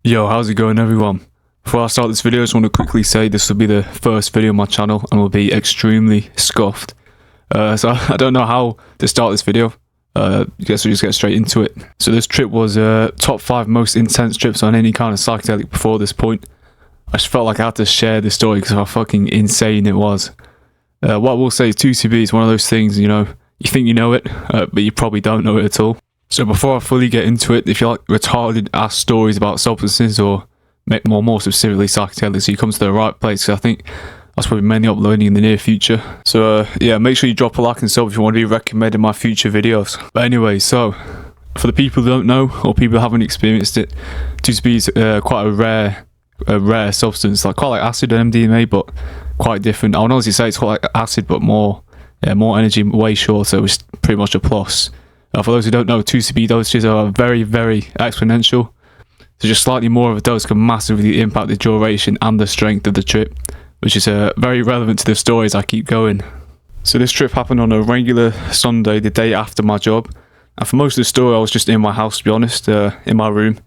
Yo, how's it going everyone? Before I start this video, I just want to quickly say this will be the first video on my channel and will be extremely scuffed. So I don't know how to start this video. I guess we'll just get straight into it. So this trip was top 5 most intense trips on any kind of psychedelic before this point. I just felt like I had to share this story because of how fucking insane it was. What I will say is 2C-B is one of those things, you know, you think you know it, but you probably don't know it at all. So before I fully get into it, if you like retarded ass stories about substances or more specifically psychedelics, you come to the right place, because I think that's probably mainly uploading in the near future. So yeah, make sure you drop a like and sub if you want to be recommended my future videos. But anyway, so for the people who don't know or people who haven't experienced it, 2C-B is quite a rare substance, like quite like acid and MDMA, but quite different. I would honestly say it's quite like acid, but more energy, way shorter, which is pretty much a plus. For those who don't know, 2C-B dosages are very, very exponential. So just slightly more of a dose can massively impact the duration and the strength of the trip, which is very relevant to the stories I keep going. So this trip happened on a regular Sunday, the day after my job. And for most of the story, I was just in my house, to be honest, in my room.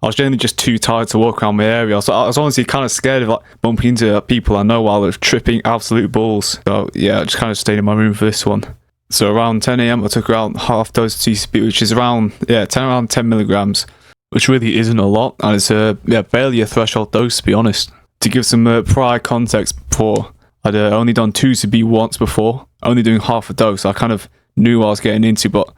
I was generally just too tired to walk around my area. So I was honestly kind of scared of like bumping into people I know while I was tripping absolute balls. So yeah, I just kind of stayed in my room for this one. So around 10 AM, I took around half dose of 2C-B, which is around 10 milligrams, which really isn't a lot, and it's barely a threshold dose, to be honest. To give some prior context, before I'd only done 2C-B once before, only doing half a dose. I kind of knew what I was getting into, but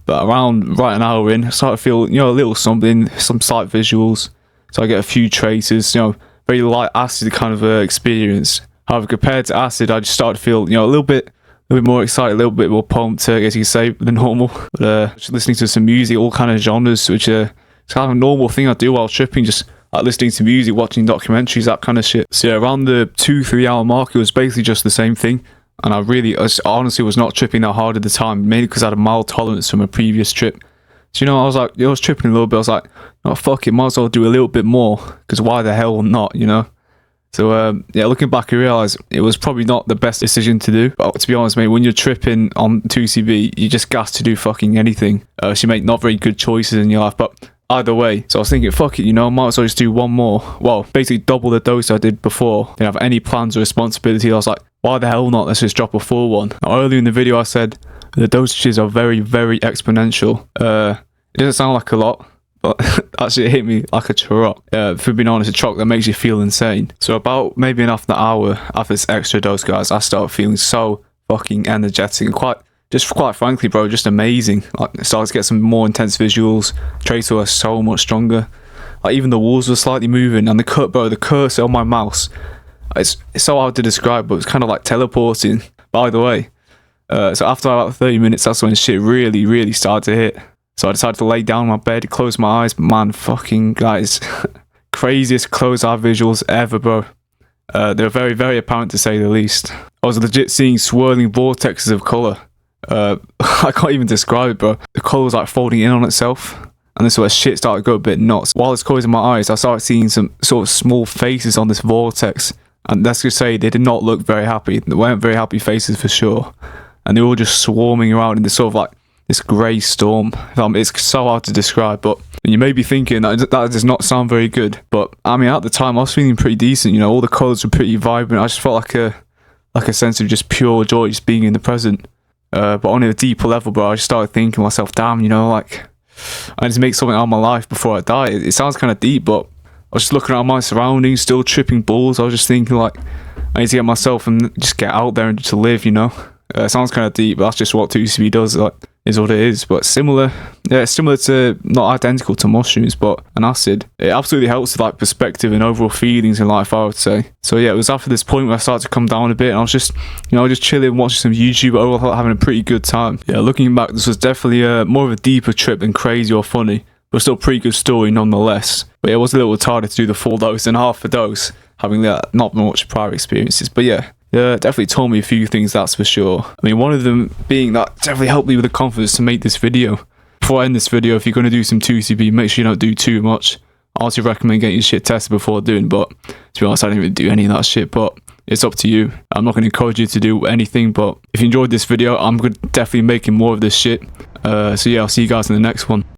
around right an hour in, I started to feel a little something, some slight visuals. So I get a few traces, very light acid kind of experience. However, compared to acid, I just started to feel a little bit more excited, a little bit more pumped, I guess you could say, than normal. But just listening to some music, all kind of genres, which it's kind of a normal thing I do while tripping, just like listening to music, watching documentaries, that kind of shit. So yeah, around the 2-3 hour mark, it was basically just the same thing. And I honestly was not tripping that hard at the time, mainly because I had a mild tolerance from a previous trip. So I was like, I was tripping a little bit. I was like, oh, fuck it, might as well do a little bit more, because why the hell not, So yeah, looking back, I realised it was probably not the best decision to do. But to be honest, mate, when you're tripping on 2C-B, you just gas to do fucking anything. So you make not very good choices in your life. But either way, so I was thinking, fuck it, might as well just do one more. Well, basically double the dose I did before. Didn't have any plans or responsibility. I was like, why the hell not? Let's just drop a full one. Now, earlier in the video, I said the dosages are very, very exponential. It doesn't sound like a lot, but actually it hit me like a truck. For being honest, a truck that makes you feel insane. So about maybe an hour after this extra dose, guys, I started feeling so fucking energetic and quite frankly, bro, just amazing. Like, I started to get some more intense visuals. Traces were so much stronger. Like, even the walls were slightly moving, and the cursor on my mouse, it's so hard to describe, but it's kind of like teleporting. By the way, so after about 30 minutes, that's when shit really, really started to hit. So I decided to lay down on my bed, close my eyes. But man, fucking guys, craziest closed eye visuals ever, bro. They're very, very apparent to say the least. I was legit seeing swirling vortexes of colour. I can't even describe it, bro. The colour was like folding in on itself, and this is where shit started to go a bit nuts. While it's closing my eyes, I started seeing some sort of small faces on this vortex, and let's just say they did not look very happy. They weren't very happy faces for sure, and they were all just swarming around in this sort of like this grey storm. It's so hard to describe, but you may be thinking that does not sound very good, but I mean, at the time I was feeling pretty decent. All the colours were pretty vibrant. I just felt like a sense of just pure joy, just being in the present. But on a deeper level, bro, I just started thinking to myself, damn, like, I need to make something out of my life before I die. It sounds kind of deep, but I was just looking around my surroundings, still tripping balls. I was just thinking, like, I need to get myself and just get out there and just live, It sounds kind of deep, but that's just what 2C-B does, like, is what it is. But similar to, not identical to mushrooms, but an acid. It absolutely helps with like perspective and overall feelings in life, I would say. So yeah, it was after this point where I started to come down a bit, and I was just, just chilling, watching some YouTube, overall having a pretty good time. Yeah, looking back, this was definitely more of a deeper trip than crazy or funny, but still a pretty good story nonetheless. But yeah, it was a little retarded to do the full dose and half the dose, having not much prior experiences. But yeah, definitely taught me a few things, that's for sure. I mean, one of them being that definitely helped me with the confidence to make this video. Before I end this video, if you're going to do some 2C-B, make sure you don't do too much. I also recommend getting your shit tested before doing, but to be honest, I didn't even do any of that shit, but it's up to you. I'm not going to encourage you to do anything, but if you enjoyed this video, I'm definitely making more of this shit. So yeah, I'll see you guys in the next one.